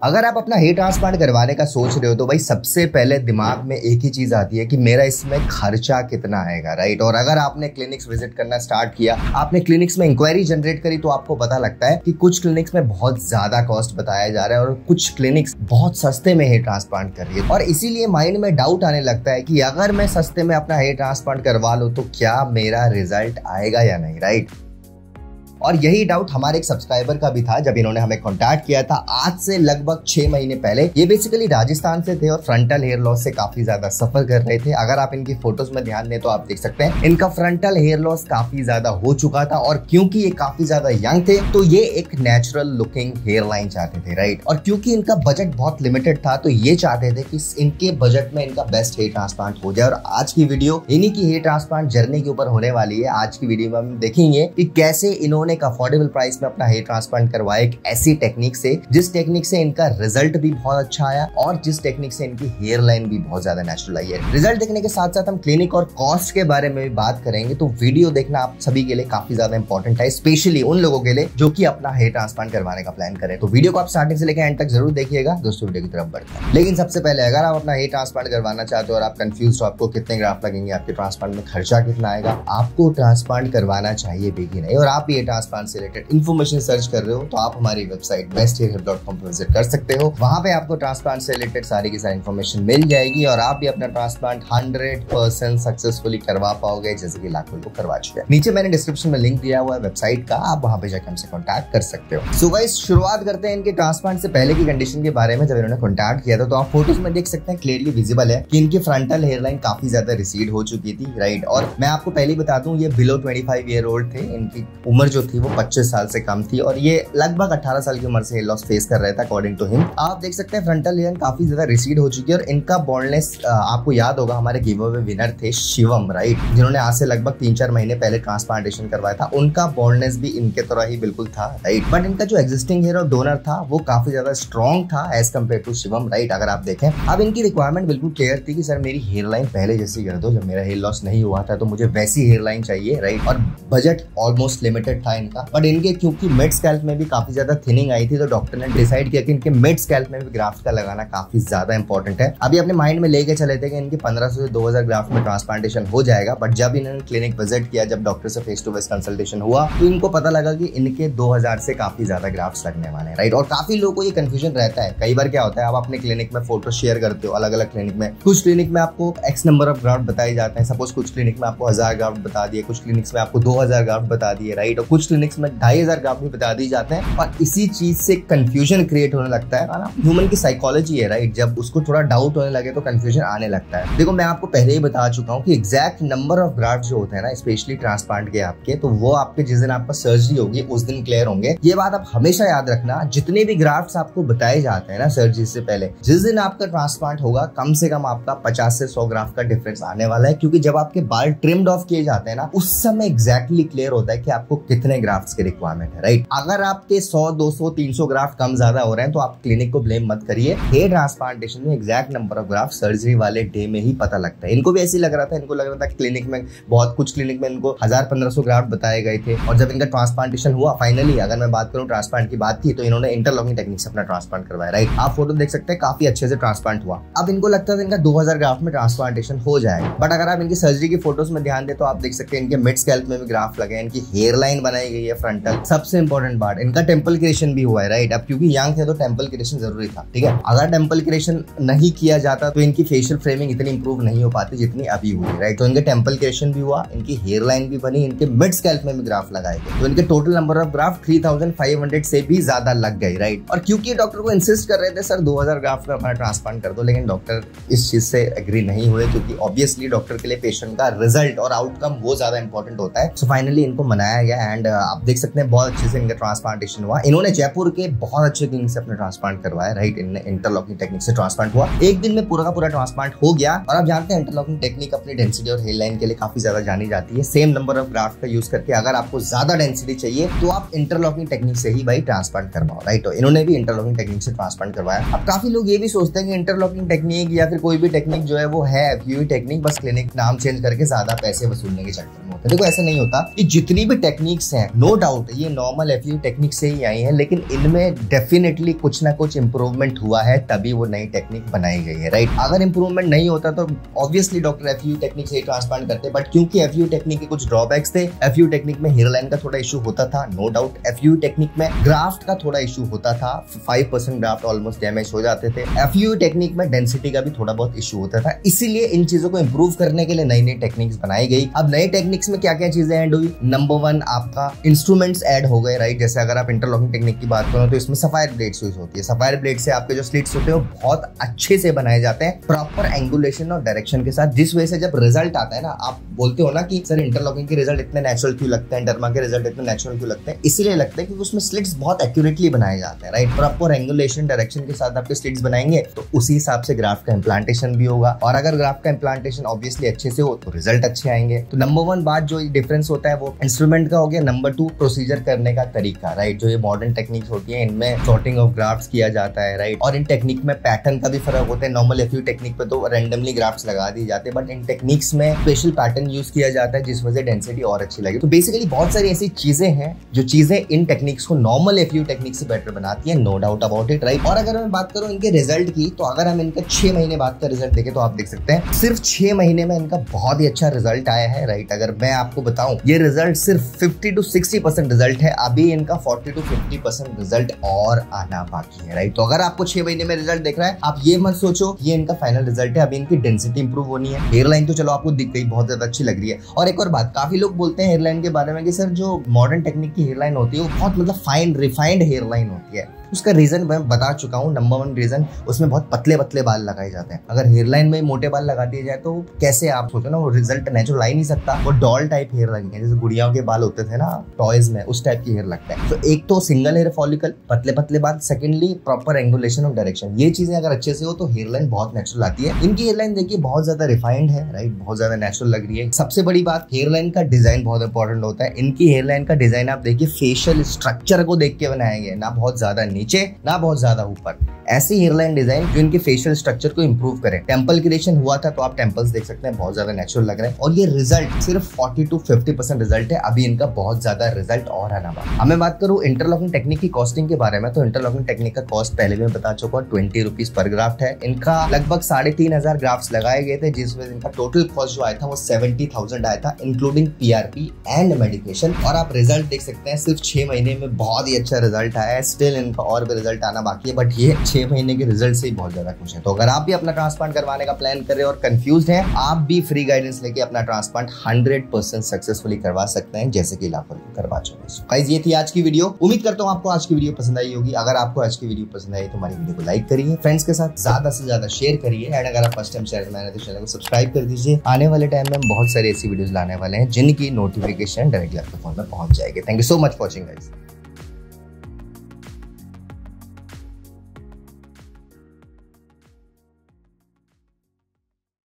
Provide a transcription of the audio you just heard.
अगर आप अपना हेयर ट्रांसप्लांट करवाने का सोच रहे हो तो भाई सबसे पहले दिमाग में एक ही चीज आती है कि मेरा इसमें खर्चा कितना आएगा, राइट। और अगर आपने क्लिनिक्स विजिट करना स्टार्ट किया, आपने क्लिनिक्स में इंक्वायरी जनरेट करी, तो आपको पता लगता है कि कुछ क्लिनिक्स में बहुत ज्यादा कॉस्ट बताया जा रहा है और कुछ क्लिनिक्स बहुत सस्ते में हेयर ट्रांसप्लांट कर रही है। और इसीलिए माइंड में डाउट आने लगता है कि अगर मैं सस्ते में अपना हेयर ट्रांसप्लांट करवा लूं तो क्या मेरा रिजल्ट आएगा या नहीं, राइट। और यही डाउट हमारे एक सब्सक्राइबर का भी था जब इन्होंने हमें कांटेक्ट किया था आज से लगभग 6 महीने पहले। ये बेसिकली राजस्थान से थे और फ्रंटल हेयर लॉस से काफी ज्यादा सफर कर रहे थे। अगर आप इनकी फोटोज में ध्यान दें तो आप देख सकते हैं इनका फ्रंटल हेयर लॉस काफी ज्यादा हो चुका था। और क्योंकि ये काफी ज्यादा यंग थे तो ये एक नेचुरल लुकिंग हेयर लाइन चाहते थे, राइट। और क्योंकि इनका बजट बहुत लिमिटेड था तो ये चाहते थे कि इनके बजट में इनका बेस्ट हेयर ट्रांसप्लांट हो जाए। और आज की वीडियो इन्हीं की हेयर ट्रांसप्लांट जर्नी के ऊपर होने वाली है। आज की वीडियो में हम देखेंगे कि कैसे इन्होंने एक अफोर्डेबल प्राइस में अपना हेयर ट्रांसप्लांट करवाया एक ऐसी टेक्निक से जिस टेक्निक से इनका रिजल्ट भी बहुत अच्छा आया और जिस टेक्निक से इनकी हेयर लाइन भी बहुत ज्यादा नेचुरल आई है। रिजल्ट देखने के साथ साथ हम क्लिनिक और कॉस्ट के बारे में भी बात करेंगे। तो वीडियो देखना आप सभी के लिए काफी ज्यादा इंपॉर्टेंट है, स्पेशली उन लोगों के लिए जो कि अपना हेयर ट्रांसप्लांट करवाने का प्लान करें। तो वीडियो को आप स्टार्टिंग से लेकर एंड तक जरूर देखिएगा दोस्तों। वीडियो की तरफ बढ़ते हैं, लेकिन सबसे पहले अगर आप अपना हेयर ट्रांसप्लांट करवाना चाहते हो और आप कंफ्यूज हो आपको कितने ग्राफ्ट लगेंगे, आपके ट्रांसप्लांट में खर्चा कितना आएगा, आपको ट्रांसप्लांट करवाना चाहिए भी कि नहीं, और आप ये ट्रांसप्लांट से रिलेटेड इन्फॉर्मेशन सर्च कर रहे हो तो आप हमारी वेबसाइट besthairhelp.com पर विजिट कर सकते हो। वहां पे आपको ट्रांसप्लांट से रिलेटेड सारी की सारी इन्फॉर्मेशन मिल जाएगी और आप भी अपना ट्रांसप्लांट 100% सक्सेसफुली करवा पाओगे, जैसे कि लाखों लोग करवा चुके हैं। नीचे मैंने डिस्क्रिप्शन में लिंक दिया हुआ है वेबसाइट का, आप वहां पे जाकर हमसे कॉन्टैक्ट कर सकते हो। सो गाइस शुरुआत करते हैं इनके ट्रांसप्लांट से पहले की कंडीशन के बारे में। जब इन्होंने कॉन्टैक्ट किया था तो आप फोटोज में देख सकते हैं क्लियरली विजिबल है कि इनकी फ्रंटल हेयर लाइन काफी ज्यादा रिसीड हो चुकी थी, राइट। और मैं आपको पहले बता दूं ये बिलो 25 ईयर ओल्ड थे। इनकी उम्र जो थी वो 25 साल से कम थी और ये लगभग 18 साल की उम्र से हेयर लॉस फेस कर रहा था अकॉर्डिंग टू हिम। आप देख सकते हैं फ्रंटल हेयर काफी ज्यादा रिसीड हो चुकी है और इनका बॉल्डनेस आपको याद होगा हमारे गिव अवे विनर थे शिवम, राइट, जिन्होंने आज से लगभग 3-4 महीने पहले ट्रांसप्लांटेशन करवाया था। उनका बॉल्डनेस भी इनके तरह ही बिल्कुल था, राइट। बट इनका जो एग्जिस्टिंग हेयर और डोनर था वो काफी ज्यादा स्ट्रॉन्ग था as compare to Shivam, right. अगर आप देखें अब इनकी रिक्वायरमेंट बिल्कुल क्लियर थी कि सर मेरी हेयर लाइन पहले जैसी कर दो, जब मेरा हेयर लॉस नहीं हुआ था तो मुझे वैसी हेयर लाइन चाहिए, राइट। और बजट ऑलमोस्ट लिमिटेड था इनका। बट इनके क्योंकि मिड स्कैल्प में भी काफी ज्यादा थिनिंग आई थी तो डॉक्टर ने डिसाइड किया कि इनके मिड स्कैल्प में भी ग्राफ्ट का लगाना काफी ज्यादा इंपॉर्टेंट है। अभी अपने माइंड में लेके चले थे कि इनके 1500 से 2000 ग्राफ्ट में ट्रांसप्लांटेशन हो जाएगा। बट जब इन्होंने क्लिनिक विजिट किया, जब डॉक्टर से फेस टू फेस कंसल्टेशन हुआ तो इनको पता लगा कि इनके 2000 से काफी ज्यादा ग्राफ्ट लगने वाले हैं, राइट। और काफी लोगों को ये कंफ्यूजन रहता है। कई बार क्या होता है आप अपने क्लिनिक में फोटो शेयर करते हो अलग अलग क्लिनिक में, कुछ क्लिनिक में आपको एक्स नंबर ऑफ ग्राफ्ट बताए जाते हैं। सपोज कुछ क्लिनिक में आपको 1000 ग्राफ्ट बता दिए, कुछ क्लिनिक्स में आपको 2000 ग्राफ्ट बता दिए, राइट। और कुछ क्लिनिक्स में 2500 ग्राफ्ट भी बता दी जाते हैं। और इसी चीज से कंफ्यूजन क्रिएट होने लगता है ना। ह्यूमन की साइकोलॉजी है, राइट। जब उसको थोड़ा डाउट होने लगे तो कंफ्यूजन आने लगता है। देखो मैं आपको पहले ही बता चुका हूँ कि एग्जैक्ट नंबर ऑफ ग्राफ्ट जो होते हैं ना स्पेशली ट्रांसप्लांट के आपके, तो वो आपके जिस दिन आपका सर्जरी होगी उस दिन क्लियर होंगे। ये बात आप हमेशा याद रखना। जितने भी ग्राफ्ट आपको बताए जाते हैं ना सर्जरी से पहले, जिस दिन आपका ट्रांसप्लांट होगा कम से कम आपका 50 से 100 ग्राफ्ट का डिफरेंस आने वाला है। क्योंकि जब आपके बाल ट्रिम्ड ऑफ किए जाते हैं ना उस समय एग्जैक्टली क्लियर होता है कि आपको कितने ग्राफ्ट की रिक्वायरमेंट है, राइट। अगर आपके 100, 200, 300 ग्राफ्ट कम ज्यादा हो रहे हैं तो आप क्लिनिक को ब्लेम मत करिए। हेयर ट्रांसप्लांटेशन में exact number of graft surgery वाले डे में ही पता लगता है। इनको भी ऐसे लग रहा था, इनको लग रहा था कि क्लिनिक में बहुत कुछ क्लिनिक में इनको 1000-1500 ग्राफ्ट बताए गए थे। और जब इनका ट्रांसप्लांटेशन हुआ फाइनली, अगर मैं बात करूं ट्रांसप्लांट की बात की, तो इन्होंने इंटरलॉकिंग टेक्निक से अपना ट्रांसप्लांट करवाया, राइट। आप फोटो देख सकते हैं काफी अच्छे से ट्रांसप्लांट हुआ। अब इनको लगता था इनका 2000 ग्राफ्ट में ट्रांसप्लांटेशन हो जाएगा। बट अगर आप इनकी सर्जरी की फोटोज में ध्यान दे तो आप देख सकते हैं इनके मिड स्कैल्प में भी ग्राफ्ट लगे हैं, इनकी हेयर लाइन बनाई गई है फ्रंटल। सबसे इंपॉर्टेंट पार्ट इनका टेम्पल क्रिएशन भी हुआ है, राइट। अब क्योंकि यंग थे तो टेम्पल क्रिएशन जरूरी था, ठीक है। अगर टेम्पल क्रिएशन नहीं किया जाता तो इनकी फेशियल फ्रेमिंग इतनी इंप्रूव नहीं हो पाती जितनी अभी हुई, राइट। तो इनके टेम्पल क्रिएशन भी हुआ, इनकी हेयर लाइन भी बनी, इनके मिड स्कैल्प में भी ग्राफ्ट लगाए गए। तो इनके टोटल नंबर ऑफ ग्राफ्ट 3500 से भी ज्यादा लग गए, राइट। और क्योंकि डॉक्टर को इंसिस्ट कर रहे थे सर 2000 ग्राफ्ट का अपना ट्रांसप्लांट कर दो, लेकिन डॉक्टर इस चीज से एग्री नहीं हुए क्योंकि ऑब्वियसली डॉक्टर के लिए पेशेंट का रिजल्ट और आउटकम वो ज्यादा इंपॉर्टेंट होता है। सो फाइनली इनको मनाया गया एंड आप देख सकते हैं बहुत अच्छे से इनका ट्रांसप्लांटेशन हुआ। इन्होंने जयपुर के बहुत अच्छे क्लिनिक से अपना ट्रांसप्लांट करवाया, राइट। इन्होंने इंटरलॉकिंग टेक्निक से ट्रांसप्लांट हुआ, एक दिन में पूरा का पूरा ट्रांसप्लांट हो गया। और आप जानते हैं इंटरलॉकिंग टेक्निक अपनी डेंसिटी और हेयर लाइन के लिए काफी ज्यादा जानी जाती है। सेम नंबर ऑफ ग्राफ्ट का यूज करके अगर आपको ज्यादा डेंसिटी चाहिए तो आप इंटरलॉकिंग टेक्निक से ही भाई ट्रांसप्लांट करवाओ, राइट। तो इन्होंने भी इंटरलॉकिंग टेक्निक से ट्रांसप्लांट करवाया। अब काफी लोग ये भी सोचते हैं कि इंटरलॉकिंग टेक्निक या फिर कोई भी टेक्निक जो है वो है फ्यूई टेक्निक, बस क्लिनिक नाम चेंज करके ज्यादा पैसे वसूलने के चक्कर में होता है। देखो ऐसा नहीं होता। कि जितनी भी टेक्निक्स हैं, नो डाउट ये नॉर्मल एफयू टेक्निक से ही आई है, लेकिन इनमें डेफिनेटली कुछ ना कुछ इंप्रूवमेंट हुआ है, तभी वो नई टेक्निक बनाई गई है, राइट। अगर इंप्रूवमेंट नहीं होता तो ऑब्वियसली डॉक्टर एफयू टेक्निक से ही ट्रांसप्लांट करते, बट क्योंकि एफयू टेक्निक के कुछ ड्रॉबैक्स थे, एफयू टेक्निक में हेयर लाइन का थोड़ा इशू होता था, नो डाउट एफयू टेक्निक में ग्राफ्ट का थोड़ा इशू होता था, 5% ग्राफ्ट ऑलमोस्ट डैमेज हो जाते थे, एफयू टेक्निक में डेंसिटी का भी थोड़ा बहुत इशू होता था, इसीलिए इन चीजों को इंप्रूव करने के लिए नई नई टेक्निक्स बनाई गई। अब नई टेक्निक्स में क्या क्या चीजें ऐड हुई, नंबर 1 आपका इंस्ट्रूमेंट्स ऐड हो गए, राइट। जैसे अगर आप इंटरलॉकिंग टेक्निक की बात करो तो इसमें सफायर ब्लेड्स यूज होती है, सफायर ब्लेड से आपके जो स्लिट्स होते हैं वो बहुत अच्छे से बनाए जाते हैं, प्रॉपर एंगुलेशन और डायरेक्शन के साथ, जिस वजह से जब रिजल्ट आता है ना, आप बोलते हो ना कि सर इंटरलॉकिंग के रिजल्ट इतने नेचुरल क्यों लगते हैं, डर्मा के रिजल्ट इतने नेचुरल क्यों लगते हैं, इसीलिए लगता है क्योंकि उसमें स्लिट्स बहुत एक्यूरेटली बनाए जाते हैं, राइट। प्रॉपर एंगुलेशन डायरेक्शन के साथ आपके स्लिट्स बनाएंगे तो उसी हिसाब से ग्राफ्ट का इम्प्लांटेशन भी होगा, और अगर ग्राफ्ट का इम्प्लांटेशन ऑब्वियसली अच्छे से हो तो रिजल्ट अच्छे आएंगे। तो नंबर 1 बात जो डिफरेंस होता है वो इंस्ट्रूमेंट का हो गया। नंबर 2 प्रोसीजर करने का तरीका, राइट। जो ये मॉडर्न टेक्निक्स होती है इनमें सॉर्टिंग ऑफ ग्राफ्ट्स किया जाता है, राइट। और इन टेक्निक में पैटर्न का भी फर्क होता है, नॉर्मल एफयू टेक्निक पे तो रैंडमली ग्राफ्ट्स लगा दिए जाते हैं, बट इन टेक्निक्स में स्पेशल पैटर्न यूज किया जाता है जिस वजह से डेंसिटी और अच्छी लगे। तो बेसिकली बहुत सारी ऐसी चीजें हैं जो चीजें इन टेक्निक्स को नॉर्मल एफयू टेक्निक से बेटर बनाती है, no doubt about it, right. और अगर मैं बात करूं इनके रिजल्ट की, तो अगर हम इनका 6 महीने बाद का रिजल्ट देखें तो आप देख सकते हैं सिर्फ 6 महीने में इनका बहुत ही अच्छा रिजल्ट आया है, राइट। अगर मैं आपको बताऊं ये रिजल्ट सिर्फ 50 to 60% रिजल्ट है, अभी इनका 40 to 50% रिजल्ट और आना बाकी है, राइट। तो अगर आपको 6 महीने में रिजल्ट देख रहा है, आप ये मत सोचो ये इनका फाइनल रिजल्ट है, अभी इनकी डेंसिटी इंप्रूव होनी है। हेयर लाइन तो चलो आपको दिख गई, बहुत ज्यादा अच्छी लग रही है। और एक और बात, काफी लोग बोलते हैं हेयर लाइन के बारे में कि सर जो मॉडर्न टेक्निक की हेयर लाइन होती है वो बहुत मतलब फाइन रिफाइंड हेयर लाइन होती है। उसका रीजन मैं बता चुका हूँ, नंबर 1 रीजन उसमें बहुत पतले पतले बाल लगाए जाते हैं। अगर हेयर लाइन में मोटे बाल लगा दिए जाए तो कैसे आप सोचो ना, वो रिजल्ट नेचुरल आ ही नहीं सकता, वो डॉल टाइप हेयर लगेंगे, जैसे गुड़ियाओं के बाल होते थे ना टॉयज में, उस टाइप की हेयर लगता है। तो एक तो सिंगल हेयर फॉलिकल, पतले पतले बाल, secondly proper angulation of direction, ये चीजें अगर अच्छे से हो तो हेयर लाइन बहुत नेचुरल आती है। इनकी हेयर लाइन देखिए बहुत ज्यादा रिफाइंड है, राइट, बहुत ज्यादा नेचुरल लग रही है। सबसे बड़ी बात, हेयर लाइन का डिजाइन बहुत इंपॉर्टेंट होता है। इनकी हेयर लाइन का डिजाइन आप देखिए फेशियल स्ट्रक्चर को देख के बनाया गया, ना बहुत ज्यादा नीचे ना बहुत ज्यादा ऊपर, ऐसी हेयरलाइन डिजाइन जो इनके फेशियल स्ट्रक्चर को इंप्रूव करे। टेंपल क्रिएशन हुआ था तो आप टेंपल्स देख सकते हैं, बहुत ज्यादा नेचुरल लग रहा है। और ये रिजल्ट सिर्फ 40 to 50% रिजल्ट है, अभी इनका बहुत ज्यादा रिजल्ट और आना बाकी। अब मैं बात करूं इंटरलॉकिंग टेक्निक की कॉस्टिंग के बारे में, तो इंटरलॉकिंग टेक्निक का कॉस्ट पहले भी मैं बता चुका हूं, 20 रुपीज पर ग्राफ्ट है। इनका लगभग 3,500 ग्राफ्ट लगाए गए थे, जिसमें इनका टोटल कॉस्ट जो आया था वो 70,000 आया था, इंक्लूडिंग PRP एंड मेडिकेशन। और आप रिजल्ट देख सकते हैं, सिर्फ 6 महीने में बहुत ही अच्छा रिजल्ट आया है। स्टिल इनका और भी रिजल्ट आना बाकी है, बट ये 6 महीने के रिजल्ट से ही बहुत ज्यादा खुश है। तो अगर आप भी अपना ट्रांसप्लांट करवाने का प्लान कर रहे हो और कंफ्यूज हैं, आप भी फ्री गाइडेंस लेके अपना ट्रांसप्लांट 100% सक्सेसफुली करवा सकते हैं, जैसे कि लाखों करवा चुके हैं। गाइस ये थी आज की वीडियो, उम्मीद करता हूँ आपको आज की वीडियो पसंद आई होगी। अगर आपको आज की वीडियो पसंद आई तो हमारी वीडियो को लाइक करिए, फ्रेंड्स के साथ ज्यादा से ज्यादा शेयर करिए, एंड अगर आप फर्स्ट टाइम चैनल में आए तो चैनल को सब्सक्राइब कर दीजिए। आने वाले टाइम में हम बहुत सारी ऐसी वीडियोस लाने वाले हैं जिनकी नोटिफिकेशन डायरेक्टली आपके फोन में पहुंच जाएगी। Thank you so much for watching guys.